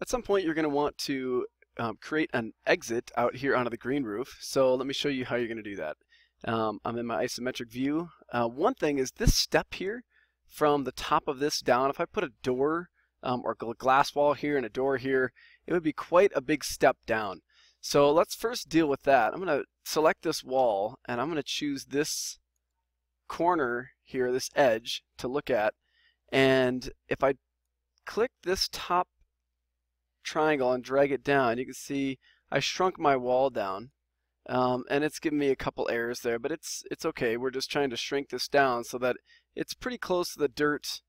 At some point, you're going to want to create an exit out here onto the green roof. So let me show you how you're going to do that. I'm in my isometric view. One thing is this step here, from the top of this down, if I put a door or a glass wall here and a door here, it would be quite a big step down. So let's first deal with that. I'm going to select this wall, and I'm going to choose this corner here, this edge, to look at. And if I click this top triangle and drag it down, you can see I shrunk my wall down, and it's giving me a couple errors there, but it's okay. We're just trying to shrink this down so that it's pretty close to the dirt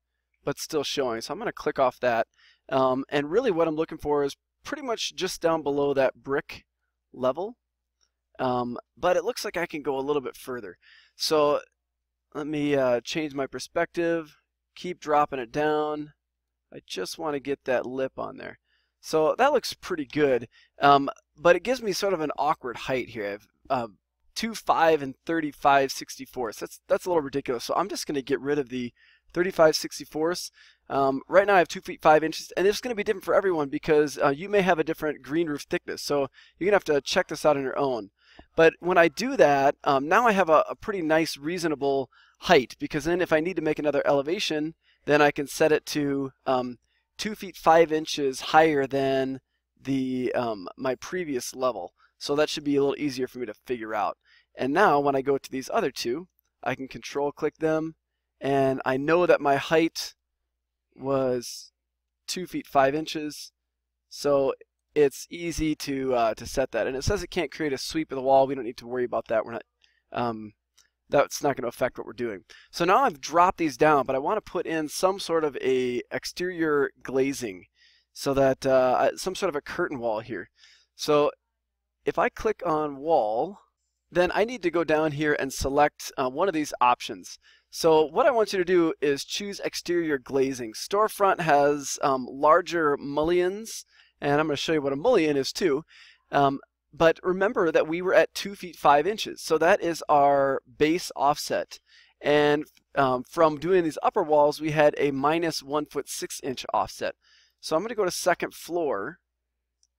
but still showing. So I'm going to click off that, and really what I'm looking for is pretty much just down below that brick level, but it looks like I can go a little bit further. So let me change my perspective, keep dropping it down. I just want to get that lip on there. So that looks pretty good, but it gives me sort of an awkward height here. I have 2.5 and 35/64. That's a little ridiculous. So I'm just going to get rid of the 35/64. Right now I have 2 feet 5 inches, and it's going to be different for everyone because you may have a different green roof thickness. So you're going to have to check this out on your own. But when I do that, now I have a pretty nice, reasonable height, because then if I need to make another elevation, then I can set it to 2 feet 5 inches higher than the my previous level. So that should be a little easier for me to figure out. And now when I go to these other two, I can control click them, and I know that my height was 2 feet 5 inches. So it's easy to set that. And it says it can't create a sweep of the wall. We don't need to worry about that. We're not that's not going to affect what we're doing. So now I've dropped these down, but I want to put in some sort of a exterior glazing, so that some sort of a curtain wall here. So if I click on wall, then I need to go down here and select one of these options. So what I want you to do is choose exterior glazing. Storefront has larger mullions, and I'm going to show you what a mullion is too. But remember that we were at 2 feet 5 inches, so that is our base offset. And from doing these upper walls, we had a minus 1 foot 6 inch offset. So I'm going to go to second floor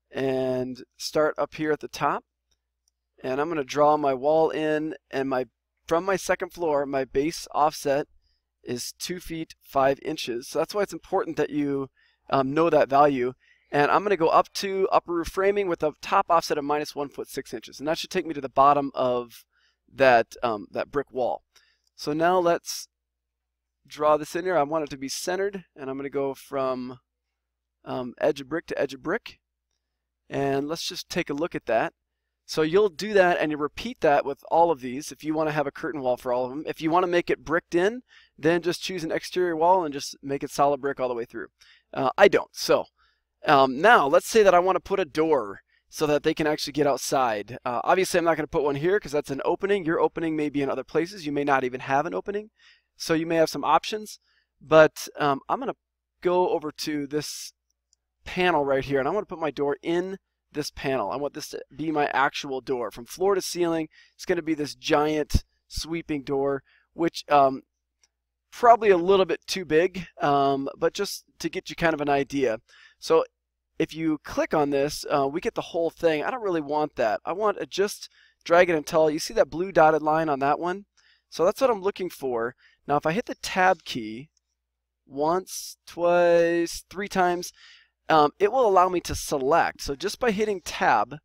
and start up here at the top, and I'm going to draw my wall in, and from my second floor, my base offset is 2 feet 5 inches. So that's why it's important that you know that value. And I'm going to go up to upper roof framing with a top offset of minus 1 foot 6 inches. And that should take me to the bottom of that, that brick wall. So now let's draw this in here. I want it to be centered, and I'm going to go from edge of brick to edge of brick. And let's just take a look at that. So you'll do that, and you repeat that with all of these if you want to have a curtain wall for all of them. If you want to make it bricked in, then just choose an exterior wall and just make it solid brick all the way through. I don't. So now let's say that I want to put a door so that they can actually get outside. Obviously I'm not going to put one here because that's an opening. Your opening may be in other places. You may not even have an opening, so you may have some options. But I'm going to go over to this panel right here, and I want to put my door in this panel. I want this to be my actual door. From floor to ceiling, it's going to be this giant sweeping door, which probably a little bit too big, but just to get you kind of an idea. So if you click on this, we get the whole thing. I don't really want that. I want to just drag it until you see that blue dotted line on that one. So that's what I'm looking for. Now if I hit the tab key once, twice, 3 times, it will allow me to select. So just by hitting tab,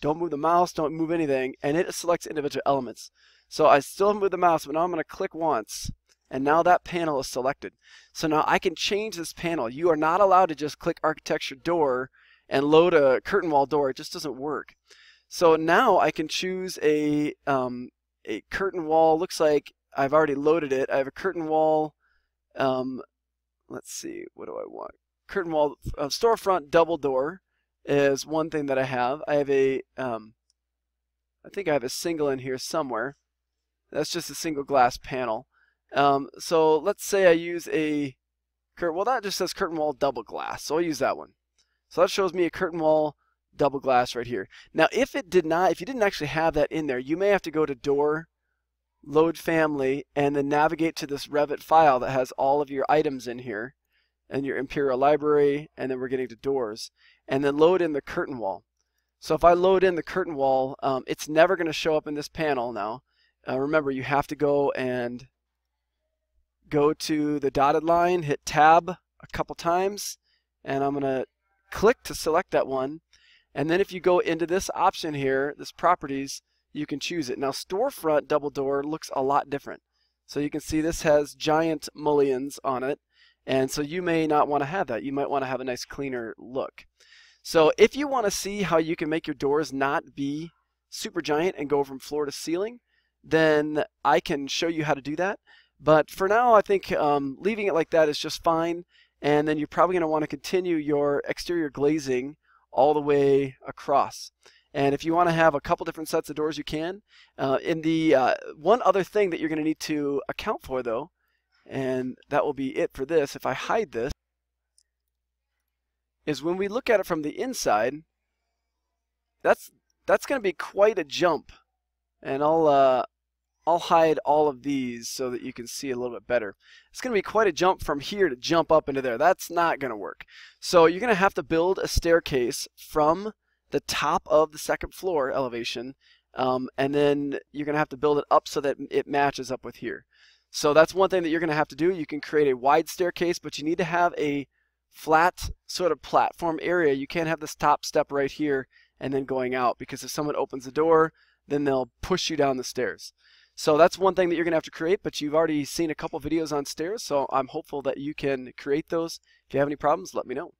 don't move the mouse, don't move anything, and it selects individual elements. So I still haven't moved the mouse, but now I'm going to click once, and now that panel is selected. So now I can change this panel. You are not allowed to just click architecture door and load a curtain wall door. It just doesn't work. So now I can choose a curtain wall. Looks like I've already loaded it. I have a curtain wall. Let's see, what do I want? Curtain wall, storefront double door is one thing that I have. I have a, I think I have a single in here somewhere. That's just a single glass panel. So let's say I use a well, that just says curtain wall double glass, so I'll use that one. So that shows me a curtain wall double glass right here. Now if it did not, if you didn't actually have that in there, you may have to go to door, load family, and then navigate to this Revit file that has all of your items in here. and your Imperial Library, and then we're getting to doors. And then load in the curtain wall. So if I load in the curtain wall, it's never going to show up in this panel now. Remember, you have to go to the dotted line, hit Tab a couple times, and I'm going to click to select that one. And then if you go into this option here, this properties, you can choose it. Now storefront double door looks a lot different. So you can see this has giant mullions on it, and so you may not want to have that. You might want to have a nice cleaner look. So if you want to see how you can make your doors not be super giant and go from floor to ceiling, then I can show you how to do that. But for now, I think leaving it like that is just fine. And then you're probably going to want to continue your exterior glazing all the way across. And if you want to have a couple different sets of doors, you can. One other thing that you're going to need to account for, though, and that will be it for this, if I hide this, is when we look at it from the inside, that's going to be quite a jump. And I'll hide all of these so that you can see a little bit better. It's going to be quite a jump from here to jump up into there. That's not going to work. So you're going to have to build a staircase from the top of the second floor elevation, and then you're going to have to build it up so that it matches up with here. So that's one thing that you're going to have to do. You can create a wide staircase, but you need to have a flat sort of platform area. You can't have this top step right here and then going out, because if someone opens the door, then they'll push you down the stairs. So that's one thing that you're going to have to create, but you've already seen a couple videos on stairs, so I'm hopeful that you can create those. If you have any problems, let me know.